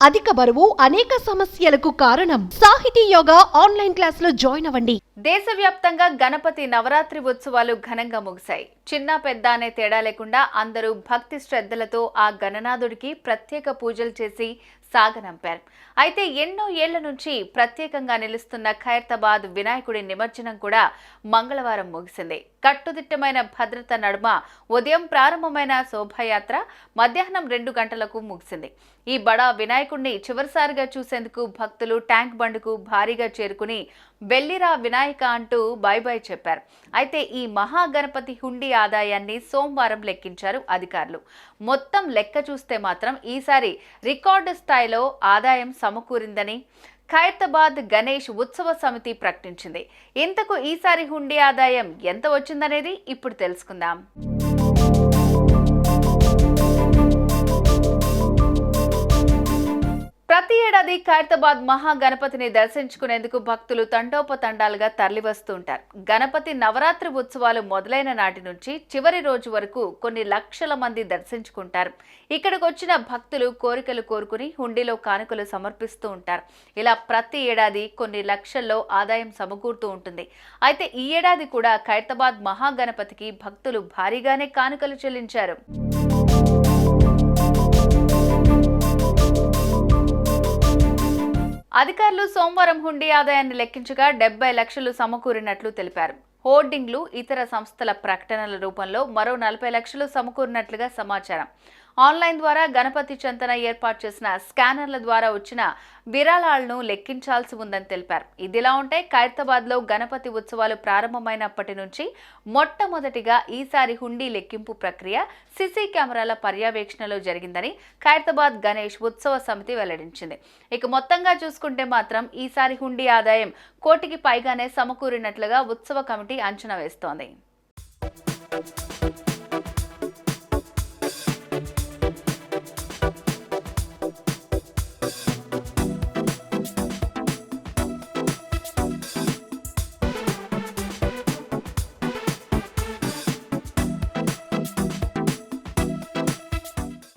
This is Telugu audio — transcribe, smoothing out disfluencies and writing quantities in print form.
అధిక బరువు అనేక సమస్యలకు కారణం. సాహితీ యోగా ఆన్లైన్ క్లాసులో జాయిన్ అవ్వండి. దేశవ్యాప్తంగా గణపతి నవరాత్రి ఉత్సవాలు ఘనంగా ముగిశాయి. చిన్న పెద్ద అనే తేడా లేకుండా అందరూ భక్తి శ్రద్ధలతో ఆ గణనాథుడికి ప్రత్యేక పూజలు చేసి సాగనంపారు. అయితే ఎన్నో ఏళ్ల నుంచి ప్రత్యేకంగా నిలుస్తున్న ఖైరతాబాద్ వినాయకుడి నిమజ్జనం కూడా మంగళవారం ముగిసింది. కట్టుదిట్టమైన భద్రత నడుమ ఉదయం ప్రారంభమైన శోభాయాత్ర మధ్యాహ్నం 2 గంటలకు ముగిసింది. ఈ బడా వినాయకుడిని చివరిసారిగా చూసేందుకు భక్తులు ట్యాంక్ బండ్కు భారీగా చేరుకుని వెల్లిరా వినాయక అంటూ బై బై చెప్పారు. అయితే ఈ మహాగణపతి హుండీ ఆదాయాన్ని సోమవారం లెక్కించారు అధికారులు. మొత్తం లెక్క చూస్తే మాత్రం ఈసారి రికార్డు స్థాయిలో ఆదాయం సమకూరిందని ఖైరతాబాద్ గణేష్ ఉత్సవ సమితి ప్రకటించింది. ఇంతకు ఈసారి హుండీ ఆదాయం ఎంత వచ్చిందనేది ఇప్పుడు తెలుసుకుందాం. ప్రతి ఏడాది ఖైరతాబాద్ మహాగణపతిని దర్శించుకునేందుకు భక్తులు తండోపతండాలుగా తరలివస్తుంటారు. గణపతి నవరాత్రి ఉత్సవాలు మొదలైన నాటి నుంచి చివరి రోజు వరకు కొన్ని లక్షల మంది దర్శించుకుంటారు. ఇక్కడికి వచ్చిన భక్తులు కోరికలు కోరుకుని హుండీలో కానుకలు సమర్పిస్తూ ఉంటారు. ఇలా ప్రతి ఏడాది కొన్ని లక్షల్లో ఆదాయం సమకూరుతూ ఉంటుంది. అయితే ఈ ఏడాది కూడా ఖైరతాబాద్ మహాగణపతికి భక్తులు భారీగానే కానుకలు చెల్లించారు. అధికారులు సోమవారం హుండీ ఆదాయాన్ని లెక్కించగా 70 లక్షలు సమకూరినట్లు తెలిపారు. హోర్డింగ్లు, ఇతర సంస్థల ప్రకటనల రూపంలో మరో 40 లక్షలు సమకూరినట్లుగా సమాచారం. ఆన్లైన్ ద్వారా గణపతి చెంతన ఏర్పాటు చేసిన స్కానర్ల ద్వారా వచ్చిన విరాళాలను లెక్కించాల్సి ఉందని తెలిపారు. ఇదిలా ఉంటే ఖైరతాబాద్లో గణపతి ఉత్సవాలు ప్రారంభమైనప్పటి నుంచి మొట్టమొదటిగా ఈసారి హుండీ లెక్కింపు ప్రక్రియ సీసీ కెమెరాల పర్యవేక్షణలో జరిగిందని ఖైరతాబాద్ గణేష్ ఉత్సవ సమితి వెల్లడించింది. ఇక మొత్తంగా చూసుకుంటే మాత్రం ఈసారి హుండీ ఆదాయం 1 కోటికి పైగానే సమకూరినట్లుగా ఉత్సవ కమిటీ అంచనా వేస్తోంది.